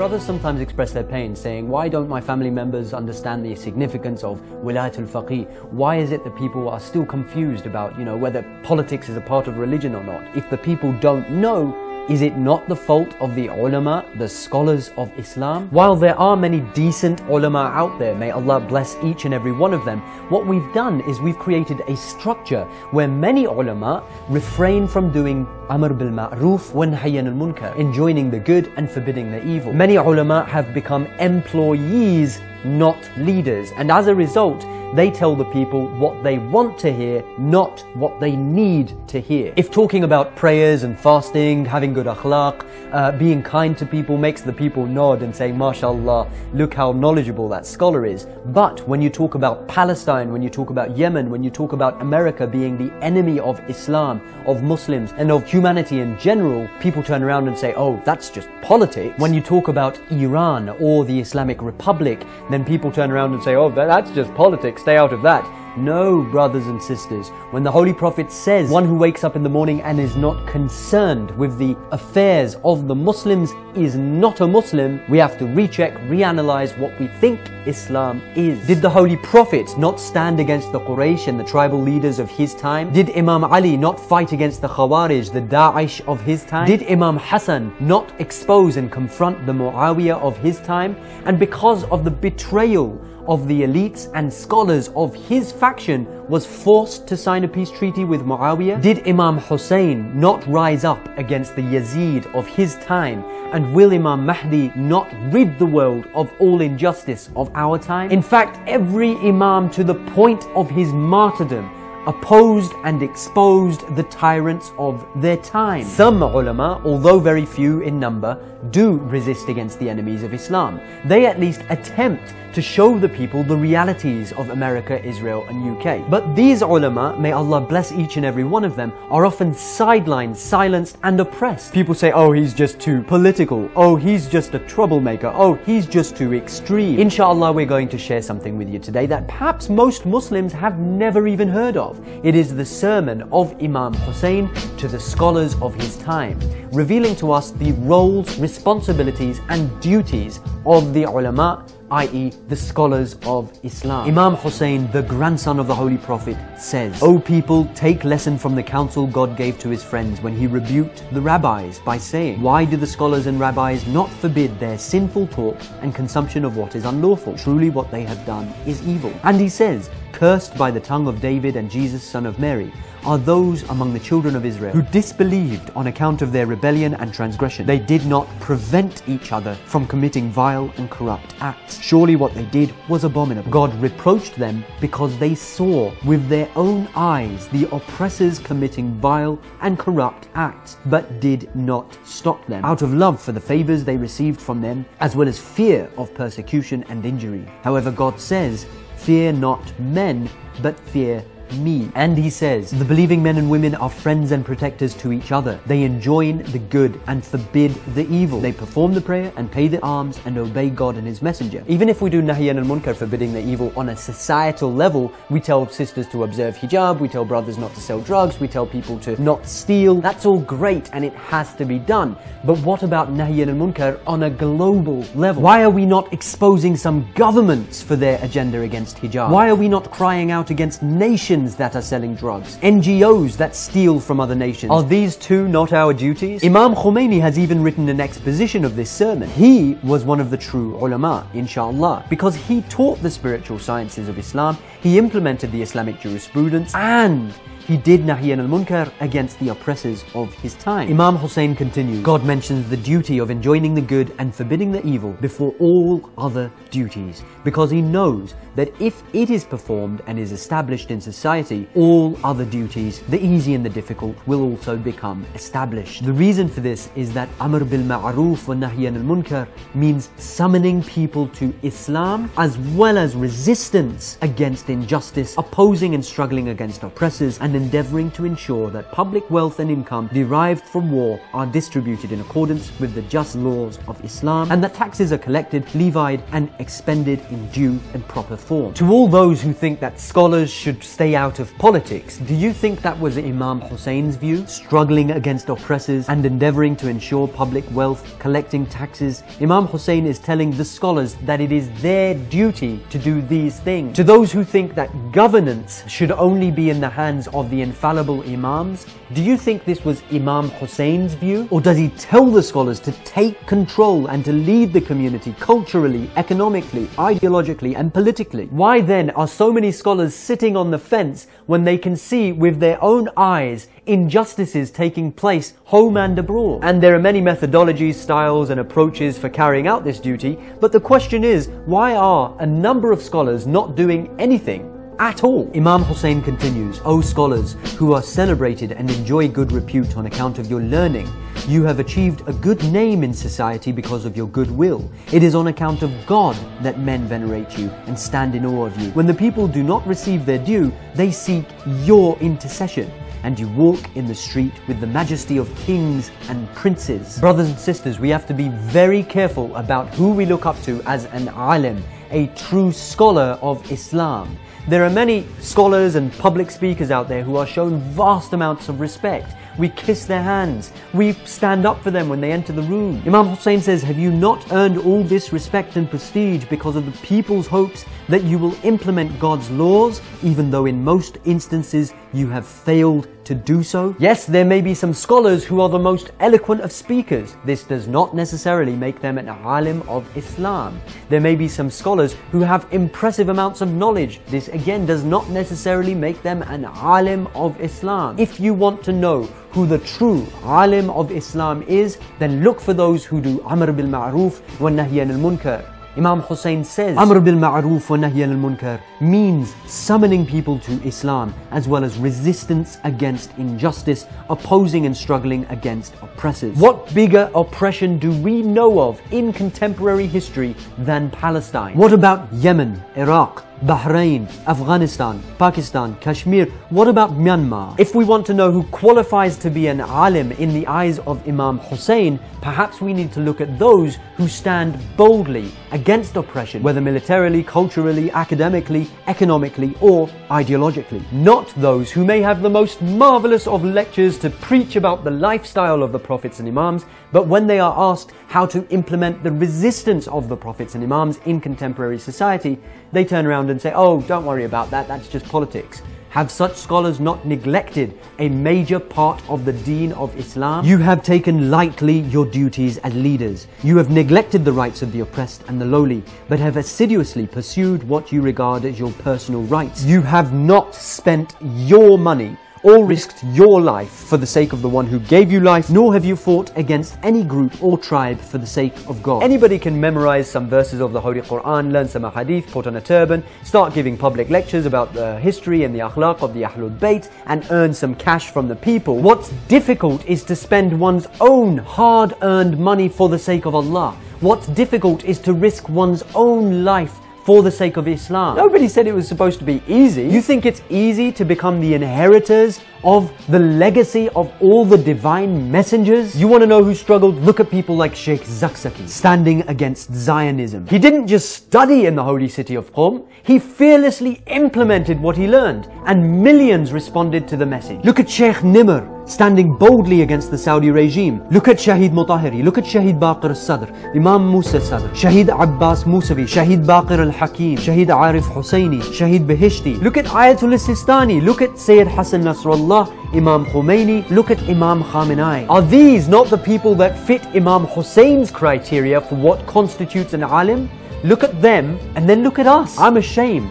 Brothers sometimes express their pain saying, why don't my family members understand the significance of wilayatul faqih? Why is it that people are still confused about, whether politics is a part of religion or not? If the people don't know, is it not the fault of the ulama, the scholars of Islam? While there are many decent ulama out there, may Allah bless each and every one of them, what we've done is we've created a structure where many ulama refrain from doing amr bil ma'roof wa nahy anil munkar, enjoining the good and forbidding the evil. Many ulama have become employees, not leaders, and as a result, they tell the people what they want to hear, not what they need to hear. If talking about prayers and fasting, having good akhlaq, being kind to people makes the people nod and say, MashaAllah, look how knowledgeable that scholar is. But when you talk about Palestine, when you talk about Yemen, when you talk about America being the enemy of Islam, of Muslims, and of humanity in general, people turn around and say, oh, that's just politics. When you talk about Iran or the Islamic Republic, then people turn around and say, oh, that's just politics. Stay out of that. No, brothers and sisters, when the Holy Prophet says one who wakes up in the morning and is not concerned with the affairs of the Muslims is not a Muslim, we have to recheck, reanalyze what we think Islam is. Did the Holy Prophet not stand against the Quraysh and the tribal leaders of his time? Did Imam Ali not fight against the Khawarij, the Daesh of his time? Did Imam Hassan not expose and confront the Muawiyah of his time? And because of the betrayal of the elites and scholars of his faction was forced to sign a peace treaty with Muawiyah? Did Imam Husain not rise up against the Yazid of his time? And will Imam Mahdi not rid the world of all injustice of our time? In fact, every Imam to the point of his martyrdom opposed and exposed the tyrants of their time. Some ulama, although very few in number, do resist against the enemies of Islam. They at least attempt to show the people the realities of America, Israel and UK. But these ulama, may Allah bless each and every one of them, are often sidelined, silenced and oppressed. People say, oh, he's just too political. Oh, he's just a troublemaker. Oh, he's just too extreme. Inshallah, we're going to share something with you today that perhaps most Muslims have never even heard of. It is the sermon of Imam Husain to the scholars of his time, revealing to us the roles, responsibilities and duties of the ulama, i.e. the scholars of Islam. Imam Husain, the grandson of the Holy Prophet, says, O people, take lesson from the counsel God gave to his friends when he rebuked the rabbis by saying, why do the scholars and rabbis not forbid their sinful talk and consumption of what is unlawful? Truly what they have done is evil. And he says, cursed by the tongue of David and Jesus son of Mary are those among the children of Israel who disbelieved on account of their rebellion and transgression. They did not prevent each other from committing vile and corrupt acts. Surely what they did was abominable. God reproached them because they saw with their own eyes the oppressors committing vile and corrupt acts, but did not stop them, out of love for the favors they received from them, as well as fear of persecution and injury. However, God says, fear not men, but fear me. And he says, the believing men and women are friends and protectors to each other. They enjoin the good and forbid the evil. They perform the prayer and pay the alms and obey God and his messenger. Even if we do nahy anil munkar, forbidding the evil on a societal level, we tell sisters to observe hijab, we tell brothers not to sell drugs, we tell people to not steal. That's all great and it has to be done. But what about nahy anil munkar on a global level? Why are we not exposing some governments for their agenda against hijab? Why are we not crying out against nations that are selling drugs, NGOs that steal from other nations? Are these two not our duties? Imam Khomeini has even written an exposition of this sermon. He was one of the true ulama, inshallah, because he taught the spiritual sciences of Islam, he implemented the Islamic jurisprudence, and he did nahy anil munkar against the oppressors of his time. Imam Husain continues, God mentions the duty of enjoining the good and forbidding the evil before all other duties, because he knows that if it is performed and is established in society, all other duties, the easy and the difficult, will also become established. The reason for this is that amr bil ma'roof wa nahy anil munkar means summoning people to Islam, as well as resistance against injustice, opposing and struggling against oppressors, and endeavoring to ensure that public wealth and income derived from war are distributed in accordance with the just laws of Islam, and that taxes are collected, levied, and expended in due and proper form. To all those who think that scholars should stay out of politics, do you think that was Imam Husain's view? Struggling against oppressors and endeavoring to ensure public wealth, collecting taxes, Imam Husain is telling the scholars that it is their duty to do these things. To those who think that governance should only be in the hands of the infallible Imams, do you think this was Imam Husain's view? Or does he tell the scholars to take control and to lead the community culturally, economically, ideologically, and politically? Why then are so many scholars sitting on the fence when they can see with their own eyes injustices taking place home and abroad? And there are many methodologies, styles, and approaches for carrying out this duty, but the question is, why are a number of scholars not doing anything at all? Imam Husain continues, O scholars who are celebrated and enjoy good repute on account of your learning, you have achieved a good name in society because of your goodwill. It is on account of God that men venerate you and stand in awe of you. When the people do not receive their due, they seek your intercession, and you walk in the street with the majesty of kings and princes. Brothers and sisters, we have to be very careful about who we look up to as an alim, a true scholar of Islam. There are many scholars and public speakers out there who are shown vast amounts of respect. We kiss their hands. We stand up for them when they enter the room. Imam Husain says, have you not earned all this respect and prestige because of the people's hopes that you will implement God's laws, even though in most instances you have failed to do so? Yes, there may be some scholars who are the most eloquent of speakers. This does not necessarily make them an alim of Islam. There may be some scholars who have impressive amounts of knowledge. This again does not necessarily make them an alim of Islam. If you want to know who the true alim of Islam is, then look for those who do amr bil ma'ruf wa nahy anil munkar. Imam Husain says, Amr bil ma'ruf wa nahy anil munkar means summoning people to Islam, as well as resistance against injustice, opposing and struggling against oppressors. What bigger oppression do we know of in contemporary history than Palestine? What about Yemen, Iraq, Bahrain, Afghanistan, Pakistan, Kashmir? What about Myanmar? If we want to know who qualifies to be an alim in the eyes of Imam Husain, perhaps we need to look at those who stand boldly against oppression, whether militarily, culturally, academically, economically, or ideologically. Not those who may have the most marvelous of lectures to preach about the lifestyle of the prophets and imams, but when they are asked how to implement the resistance of the prophets and imams in contemporary society, they turn around and say, oh, don't worry about that, that's just politics. Have such scholars not neglected a major part of the deen of Islam? You have taken lightly your duties as leaders. You have neglected the rights of the oppressed and the lowly, but have assiduously pursued what you regard as your personal rights. You have not spent your money or risked your life for the sake of the one who gave you life, nor have you fought against any group or tribe for the sake of God. Anybody can memorize some verses of the Holy Quran, learn some hadith, put on a turban, start giving public lectures about the history and the akhlaq of the Ahlul Bait, and earn some cash from the people. What's difficult is to spend one's own hard-earned money for the sake of Allah. What's difficult is to risk one's own life for the sake of Islam. Nobody said it was supposed to be easy. You think it's easy to become the inheritors of the legacy of all the divine messengers? You want to know who struggled? Look at people like Sheikh Zakzaki, standing against Zionism. He didn't just study in the holy city of Qom, he fearlessly implemented what he learned, and millions responded to the message. Look at Sheikh Nimr, standing boldly against the Saudi regime. Look at Shahid Mutahiri, look at Shahid Baqir al-Sadr, Imam Musa Sadr, Shahid Abbas Musavi, Shahid Baqir al-Hakim, Shahid Arif Husseini, Shahid Behishti. Look at Ayatul Sistani, look at Sayyid Hassan Nasrallah, Imam Khomeini, look at Imam Khamenei. Are these not the people that fit Imam Husain's criteria for what constitutes an alim? Look at them and then look at us. I'm ashamed.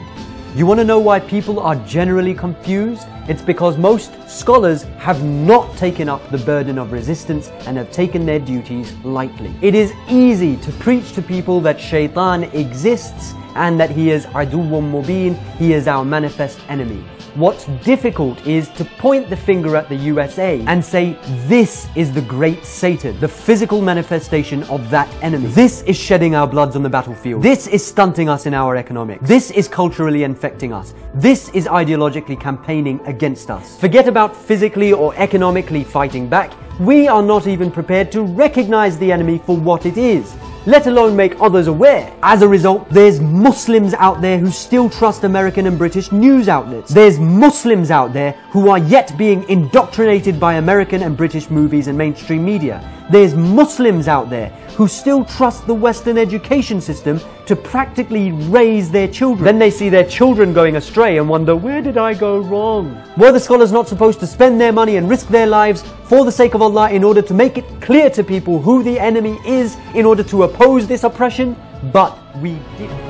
You want to know why people are generally confused? It's because most scholars have not taken up the burden of resistance and have taken their duties lightly. It is easy to preach to people that shaitan exists and that he is aduwwun mubin, he is our manifest enemy. What's difficult is to point the finger at the USA and say, this is the great Satan, the physical manifestation of that enemy. This is shedding our bloods on the battlefield. This is stunting us in our economics. This is culturally infecting us. This is ideologically campaigning against us. Forget about physically or economically fighting back. We are not even prepared to recognize the enemy for what it is, let alone make others aware. As a result, there's Muslims out there who still trust American and British news outlets. There's Muslims out there who are yet being indoctrinated by American and British movies and mainstream media. There's Muslims out there who still trust the Western education system to practically raise their children. Then they see their children going astray and wonder, where did I go wrong? Were the scholars not supposed to spend their money and risk their lives for the sake of Allah in order to make it clear to people who the enemy is in order to oppose this oppression? But we didn't.